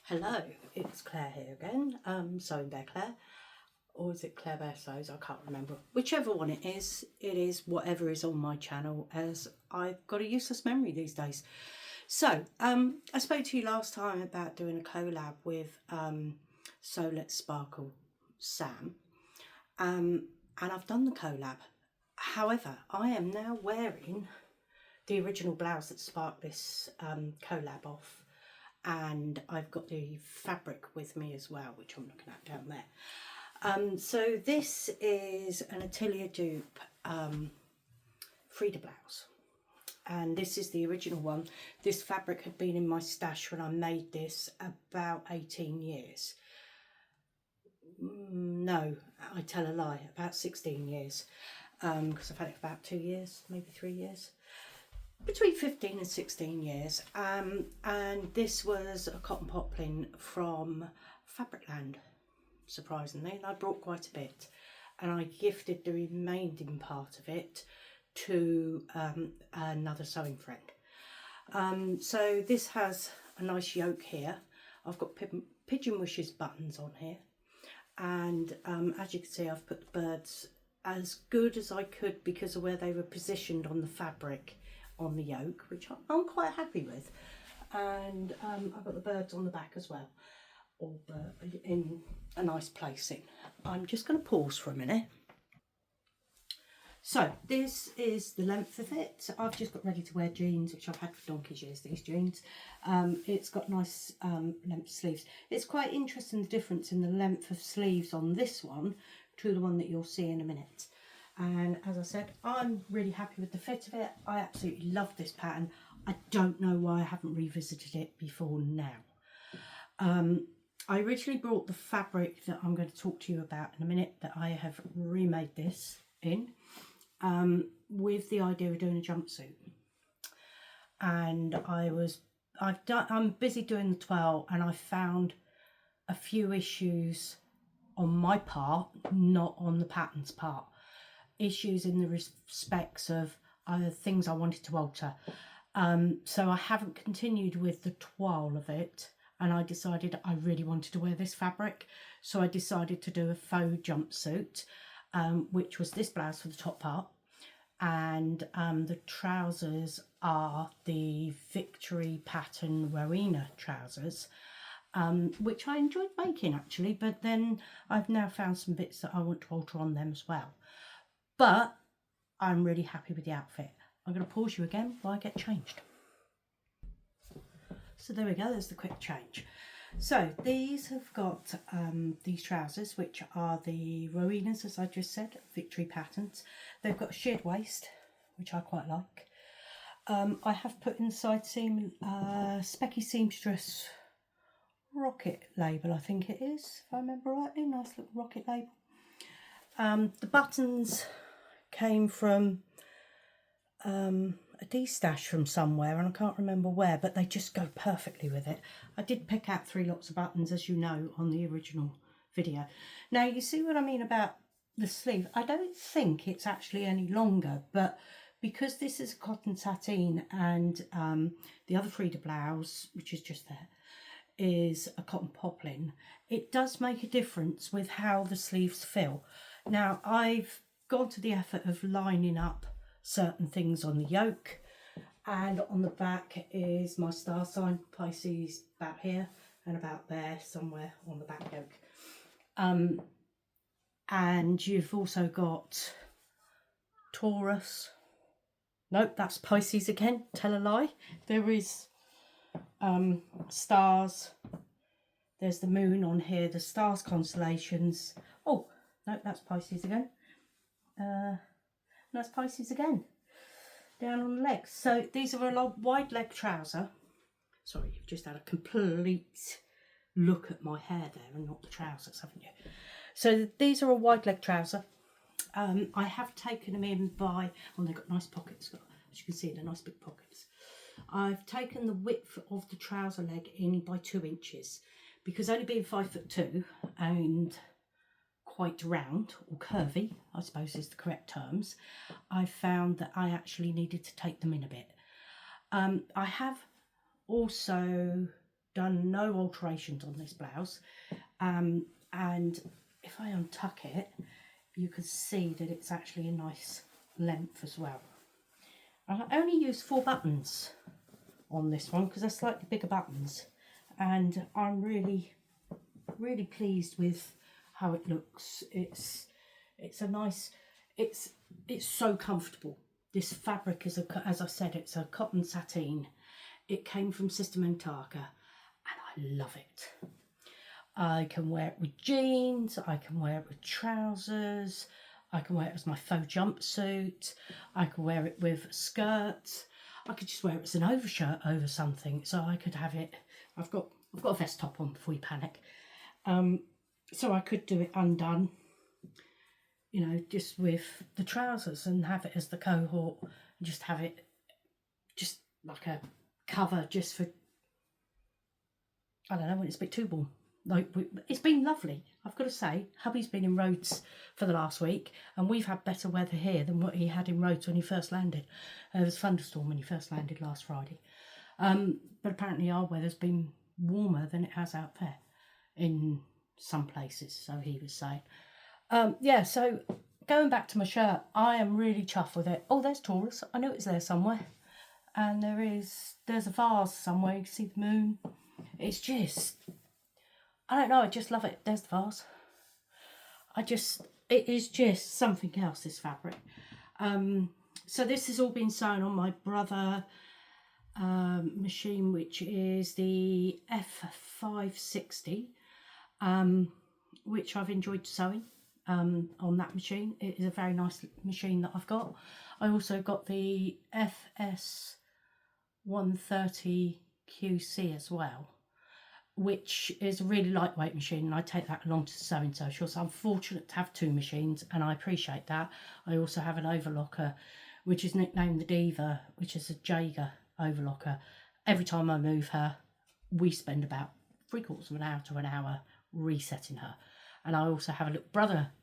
Hello, it's Claire here again, Sewing Bear Claire, or is it Claire Bear Sews? I can't remember. Whichever one it is whatever is on my channel, as I've got a useless memory these days. So, I spoke to you last time about doing a collab with So Let's Sparkle Sam, and I've done the collab. However, I am now wearing the original blouse that sparked this collab off, and I've got the fabric with me as well, which I'm looking at down there. So this is an Atelier dupe Frida blouse, and this is the original one. This fabric had been in my stash when I made this about 18 years. No, I tell a lie, about 16 years, because I've had it for about 2 years, maybe 3 years. Between 15 and 16 years, and this was a cotton poplin from Fabricland, surprisingly, and I brought quite a bit, and I gifted the remaining part of it to another sewing friend. So this has a nice yoke here. I've got pigeon wishes buttons on here, and as you can see, I've put the birds as good as I could because of where they were positioned on the fabric on the yoke, which I'm quite happy with. And I've got the birds on the back as well, all in a nice placing. I'm just going to pause for a minute. So this is the length of it. I've just got ready to wear jeans, which I've had for donkey's years, these jeans. It's got nice length sleeves. It's quite interesting, the difference in the length of sleeves on this one to the one that you'll see in a minute. And as I said, I'm really happy with the fit of it. I absolutely love this pattern. I don't know why I haven't revisited it before now. I originally brought the fabric that I'm going to talk to you about in a minute, that I have remade this in, with the idea of doing a jumpsuit. And I'm busy doing the twirl, and I found a few issues on my part, not on the pattern's part. Issues in the respects of other things I wanted to alter. So I haven't continued with the twirl of it, and I decided I really wanted to wear this fabric. So I decided to do a faux jumpsuit, which was this blouse for the top part, and the trousers are the Victory pattern Rowena trousers, which I enjoyed making actually, but then I've now found some bits that I want to alter on them as well. But I'm really happy with the outfit. I'm going to pause you again while I get changed. So there we go, there's the quick change. So these have got these trousers, which are the Rowenas, as I just said, Victory patterns. They've got a sheared waist, which I quite like. I have put inside seam Specky Seamstress Rocket label, I think it is, if I remember rightly. Nice little rocket label. The buttons came from a D-stash from somewhere, and I can't remember where, but they just go perfectly with it. I did pick out 3 lots of buttons, as you know, on the original video. Now you see what I mean about the sleeve. I don't think it's actually any longer, but because this is a cotton sateen, and the other Frida blouse, which is just there, is a cotton poplin, it does make a difference with how the sleeves feel. Now I've gone to the effort of lining up certain things on the yoke, and on the back is my star sign, Pisces, about here and about there somewhere on the back yoke. And you've also got Taurus. Nope, that's Pisces again, tell a lie. There is stars, there's the moon on here, the stars constellations. Oh no, that's Pisces again. That's Pisces again, down on the legs. So these are a wide leg trouser. Sorry, you've just had a complete look at my hair there and not the trousers, haven't you? So these are a wide leg trouser. I have taken them in by, well, they've got nice pockets, as you can see, they're nice big pockets. I've taken the width of the trouser leg in by 2 inches, because only being 5'2" and quite round, or curvy, I suppose is the correct terms, I found that I actually needed to take them in a bit. I have also done no alterations on this blouse, and if I untuck it, you can see that it's actually a nice length as well. I only used 4 buttons on this one because they're slightly bigger buttons, and I'm really pleased with how it looks. It's a nice, it's so comfortable. This fabric is as I said, it's a cotton sateen. It came from Sister Mentaka, and I love it. I can wear it with jeans, I can wear it with trousers, I can wear it as my faux jumpsuit, I can wear it with skirts, I could just wear it as an overshirt over something, so I could have it, I've got a vest top on before you panic, so I could do it undone, you know, just with the trousers, and have it as the cohort, and just have it just like a cover just for, I don't know, when it's a bit too warm. Like, it's been lovely, I've got to say. Hubby's been in Rhodes for the last week, and we've had better weather here than what he had in Rhodes when he first landed. There was a thunderstorm when he first landed last Friday. But apparently our weather's been warmer than it has out there in some places, so he was saying. Yeah, so going back to my shirt, I am really chuffed with it. Oh, there's Taurus. I know it's there somewhere. And there's a vase somewhere. You can see the moon. It's just, I don't know, I just love it. There's the vase. It is just something else, this fabric. So this has all been sewn on my brother machine, which is the F560, which I've enjoyed sewing on that machine. It is a very nice machine that I've got. I also got the FS130 QC as well, which is a really lightweight machine, and I take that along to Sewing Social, so I'm fortunate to have 2 machines, and I appreciate that. I also have an overlocker, which is nicknamed the Diva, which is a Jaeger overlocker. Every time I move her, we spend about 3/4 of an hour to an hour resetting her. And I also have a little brother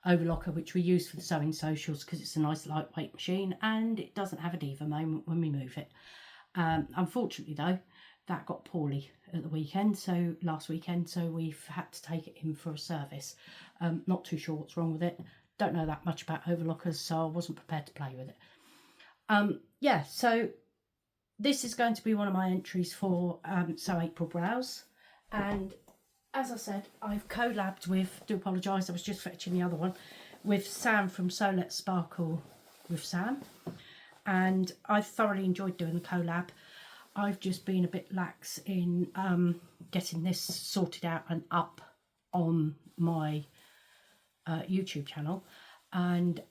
overlocker, which we use for the Sewing Socials because it's a nice lightweight machine, and it doesn't have a Diva moment when we move it. Unfortunately though, that got poorly at the weekend, so last weekend, so we've had to take it in for a service. Not too sure what's wrong with it. Don't know that much about overlockers, so I wasn't prepared to play with it. Yeah, so this is going to be one of my entries for Sew April Brows, and as I said, I've collabed with, do apologise, I was just fetching the other one, with Sam from Sew Let's Sparkle with Sam, and I've thoroughly enjoyed doing the collab. I've just been a bit lax in getting this sorted out and up on my YouTube channel, and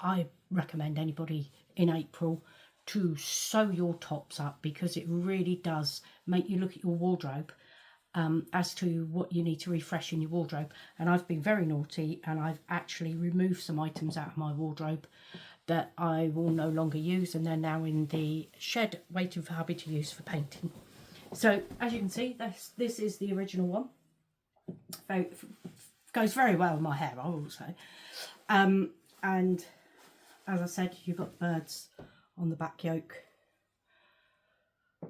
I recommend anybody in April to sew your tops up, because it really does make you look at your wardrobe as to what you need to refresh in your wardrobe. And I've been very naughty, and I've actually removed some items out of my wardrobe that I will no longer use, and they're now in the shed waiting for hubby to use for painting. So as you can see, this is the original one. Goes very well with my hair, I will say. And as I said, you've got the birds on the back yoke.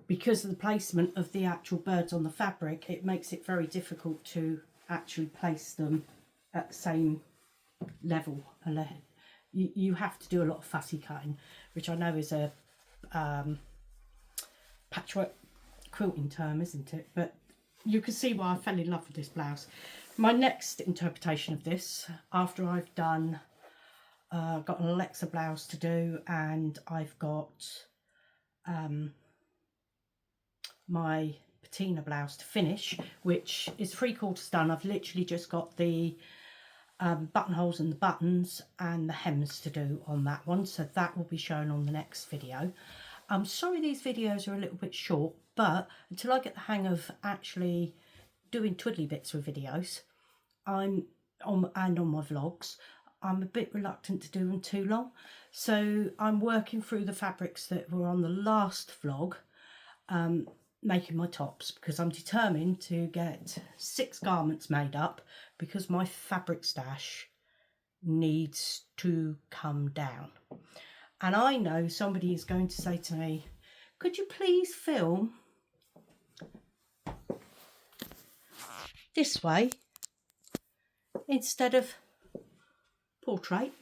Because of the placement of the actual birds on the fabric, it makes it very difficult to actually place them at the same level. You have to do a lot of fussy cutting, which I know is a patchwork quilting term, isn't it? But you can see why I fell in love with this blouse. My next interpretation of this, after I've done, got an Alexa blouse to do, and I've got my patina blouse to finish, which is 3/4 done. I've literally just got the buttonholes and the buttons and the hems to do on that one, so that will be shown on the next video. I'm sorry these videos are a little bit short, but until I get the hang of actually doing twiddly bits with videos, and on my vlogs, I'm a bit reluctant to do them too long. So I'm working through the fabrics that were on the last vlog, making my tops, because I'm determined to get 6 garments made up, because my fabric stash needs to come down. And I know somebody is going to say to me, could you please film this way instead of portrait,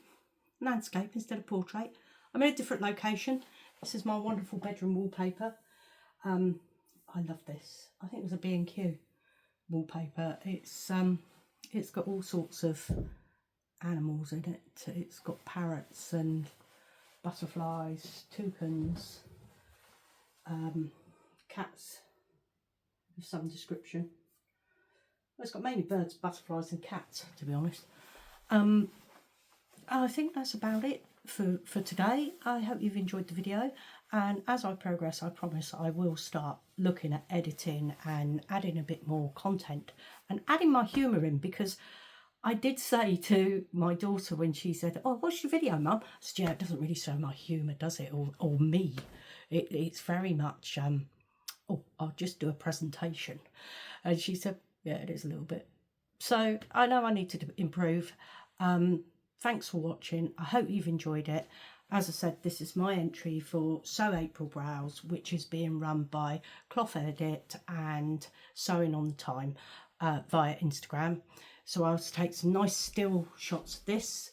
landscape instead of portrait. I'm in a different location. This is my wonderful bedroom wallpaper. I love this. I think it was a B&Q wallpaper. It's got all sorts of animals in it. It's got parrots and butterflies, toucans, cats of some description. Well, it's got mainly birds, butterflies and cats, to be honest. I think that's about it for today. I hope you've enjoyed the video, and as I progress, I promise I will start looking at editing and adding a bit more content and adding my humour in, because I did say to my daughter when she said, "Oh, what's your video, Mum?" I said, "Yeah, it doesn't really show my humour, does it? Or me. It's very much, oh, I'll just do a presentation." And she said, "Yeah, it is a little bit." So I know I need to improve. Thanks for watching. I hope you've enjoyed it. As I said, this is my entry for Sew April Brows, which is being run by Cloth Edit and Sewing on the Time via Instagram. So I'll take some nice still shots of this,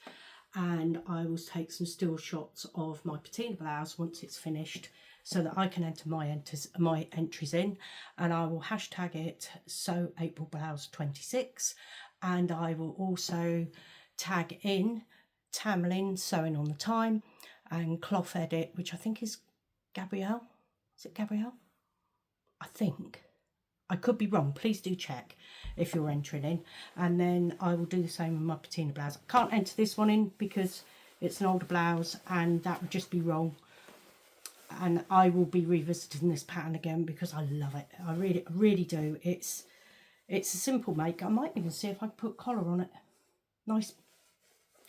and I will take some still shots of my patina blouse once it's finished, so that I can enter my entries in, and I will hashtag it Sew April Blouse 26, and I will also tag in Tamlin Sewing on the Time and Cloth Edit, which I think is Gabrielle. Is it Gabrielle? I think. I could be wrong. Please do check if you're entering in. And then I will do the same with my patina blouse. I can't enter this one in because it's an older blouse and that would just be wrong. And I will be revisiting this pattern again because I love it. I really do. It's a simple make. I might even see if I can put collar on it. Nice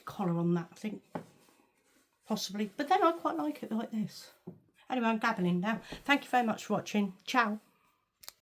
collar on that, I think. Possibly. But then I quite like it like this. Anyway, I'm gabbling now. Thank you very much for watching. Ciao.